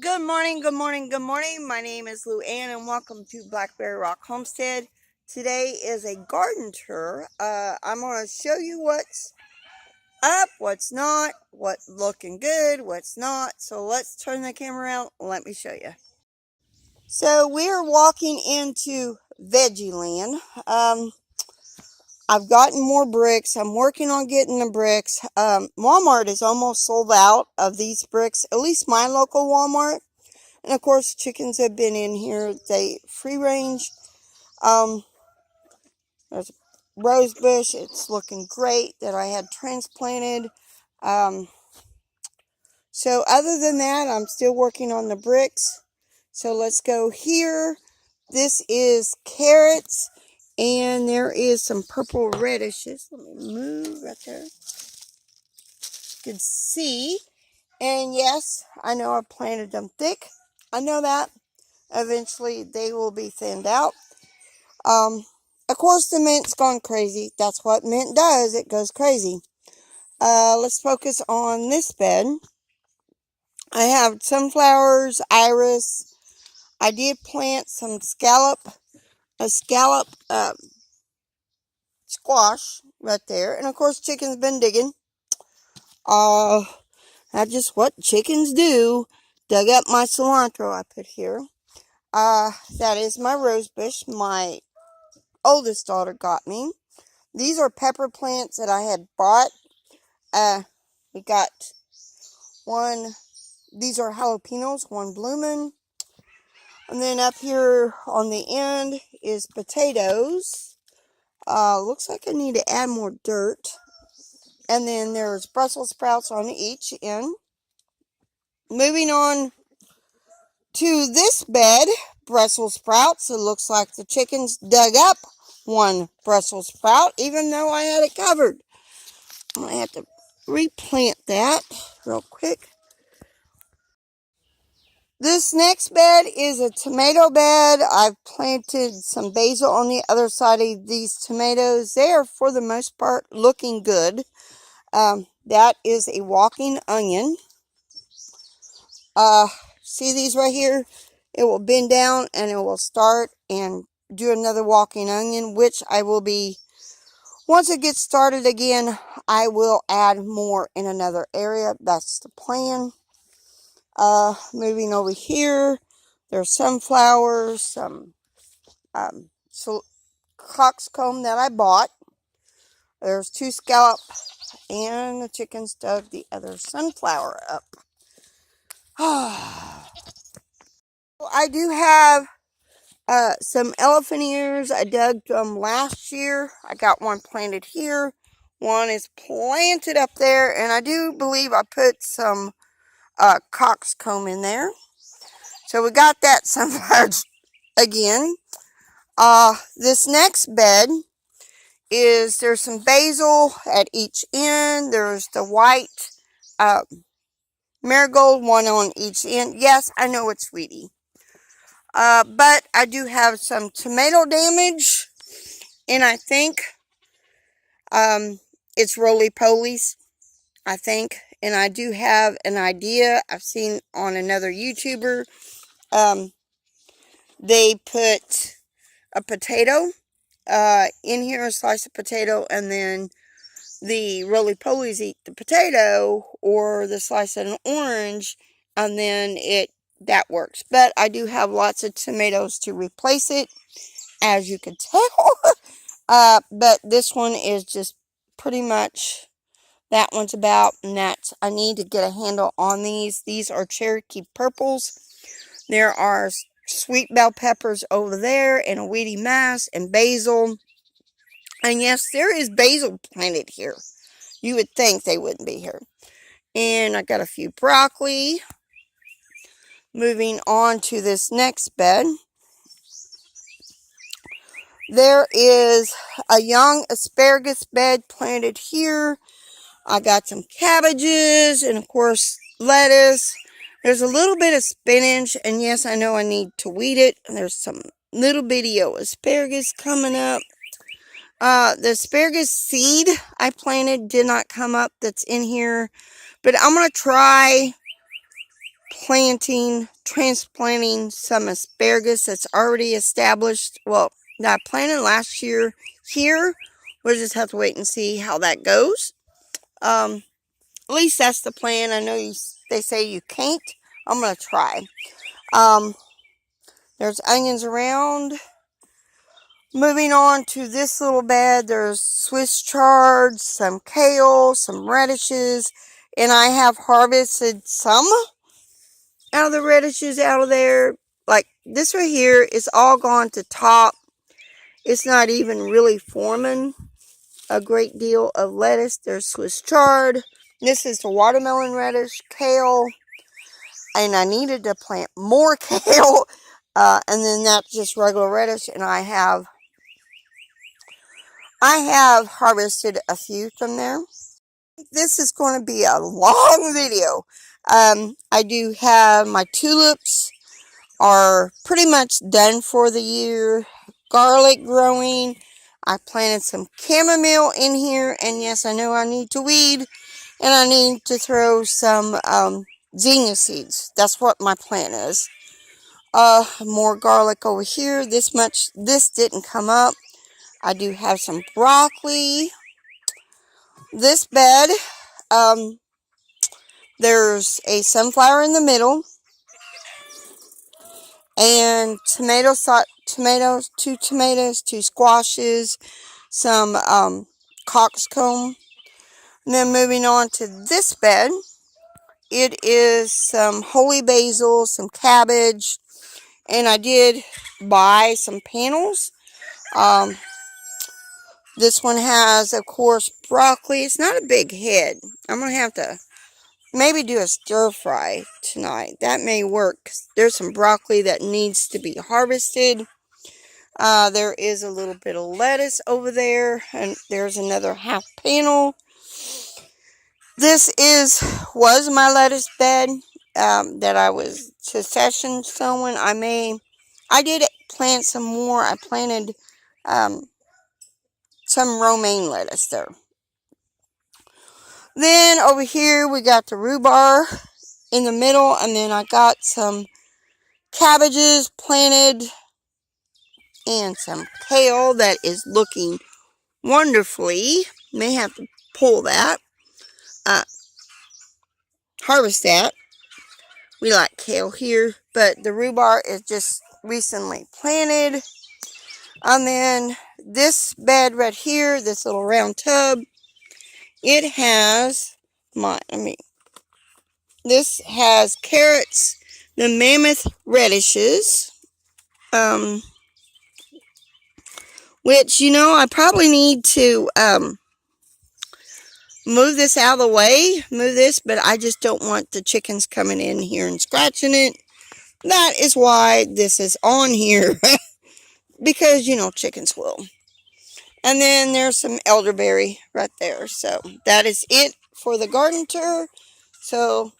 Good morning, good morning, good morning. My name is Lou Ann and welcome to Blackberryrock Homestead. Today is a garden tour. I'm going to show you what's up, what's not, what's looking good, what's not. So let's turn the camera around. Let me show you. So we're walking into Veggieland. I've gotten more bricks. I'm working on getting the bricks. Walmart is almost sold out of these bricks, at least my local Walmart. And of course, chickens have been in here. They free range. There's a rose bush. It's looking great that I had transplanted. Um, so other than that, I'm still working on the bricks. So let's go here. This is carrots. And there is some purple radishes. Let me move right there. You can see. And yes, I know I planted them thick. I know that. Eventually, they will be thinned out. Of course, the mint's gone crazy. That's what mint does. It goes crazy. Let's focus on this bed. I have sunflowers, iris. I did plant some a scallop squash right there. And of course, chicken's been digging. That's just what chickens do. Dug up my cilantro I put here. That is my rose bush. My oldest daughter got me. These are pepper plants that I had bought. We got one. These are jalapenos, one blooming. And then up here on the end is potatoes. Looks like I need to add more dirt. And then there's Brussels sprouts on each end. Moving on to this bed, Brussels sprouts. It looks like the chickens dug up one Brussels sprout, even though I had it covered. I'm going to have to replant that real quick. This next bed is a tomato bed. I've planted some basil on the other side of these tomatoes. They are, for the most part, looking good. That is a walking onion. See these right here? It will bend down and it will start and do another walking onion, which I will be, once it gets started again, I will add more in another area. That's the plan. Moving over here, there's sunflowers, some coxcomb that I bought. There's two scallop, and the chickens dug the other sunflower up. I do have some elephant ears. I dug them last year. I got one planted here. One is planted up there, and I do believe I put some coxcomb in there. So we got that sunflower again. This next bed is, there's some basil at each end. There's the white marigold, one on each end. Yes, I know it's sweetie. But I do have some tomato damage, and I think it's roly-polies, I think. And I do have an idea I've seen on another YouTuber. They put a potato in here, a slice of potato, and then the roly-polies eat the potato or the slice of an orange, and then that works. But I do have lots of tomatoes to replace it, as you can tell. But this one is just pretty much, that one's about, and that's, I need to get a handle on these. These are Cherokee purples. There are sweet bell peppers over there, and a weedy mass, and basil. And yes, there is basil planted here. You would think they wouldn't be here. And I got a few broccoli. Moving on to this next bed. There is a young asparagus bed planted here. I got some cabbages and, of course, lettuce. There's a little bit of spinach, and yes, I know I need to weed it. There's some little bitty asparagus coming up. The asparagus seed I planted did not come up, that's in here. But I'm going to try transplanting some asparagus that's already established. Well, that I planted last year here. We'll just have to wait and see how that goes. At least that's the plan. I know they say you can't. I'm going to try. There's onions around. Moving on to this little bed, there's Swiss chard, some kale, some radishes, and I have harvested some out of the radishes out of there. Like this right here is all gone to top. It's not even really forming a great deal of lettuce. There's Swiss chard. This is the watermelon radish, kale, and I needed to plant more kale. And then that's just regular radish, and I have harvested a few from there. This is going to be a long video. I do have my tulips are pretty much done for the year. Garlic growing. I planted some chamomile in here, and yes, I know I need to weed, and I need to throw some zinnia seeds. That's what my plan is. More garlic over here. This didn't come up. I do have some broccoli. This bed, there's a sunflower in the middle, and tomatoes, two tomatoes, two squashes, some coxcomb. And then moving on to this bed, it is some holy basil, some cabbage, and I did buy some panels. This one has, of course, broccoli. It's not a big head. I'm going to have to maybe do a stir fry tonight. That may work. There's some broccoli that needs to be harvested. There is a little bit of lettuce over there. And there's another half panel. This was my lettuce bed that I was succession sowing. I did plant some more. I planted some romaine lettuce there. Then over here we got the rhubarb in the middle, and then I got some cabbages planted and some kale that is looking wonderfully. May have to pull that, harvest that. We like kale here, but the rhubarb is just recently planted. And then this bed right here, this little round tub, it has this has carrots, the mammoth radishes, which, I probably need to move this out of the way, but I just don't want the chickens coming in here and scratching it. That is why this is on here, because, chickens will. And then there's some elderberry right there. So that is it for the garden tour. So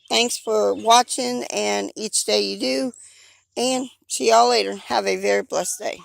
thanks for watching, and each day you do. And see y'all later. Have a very blessed day.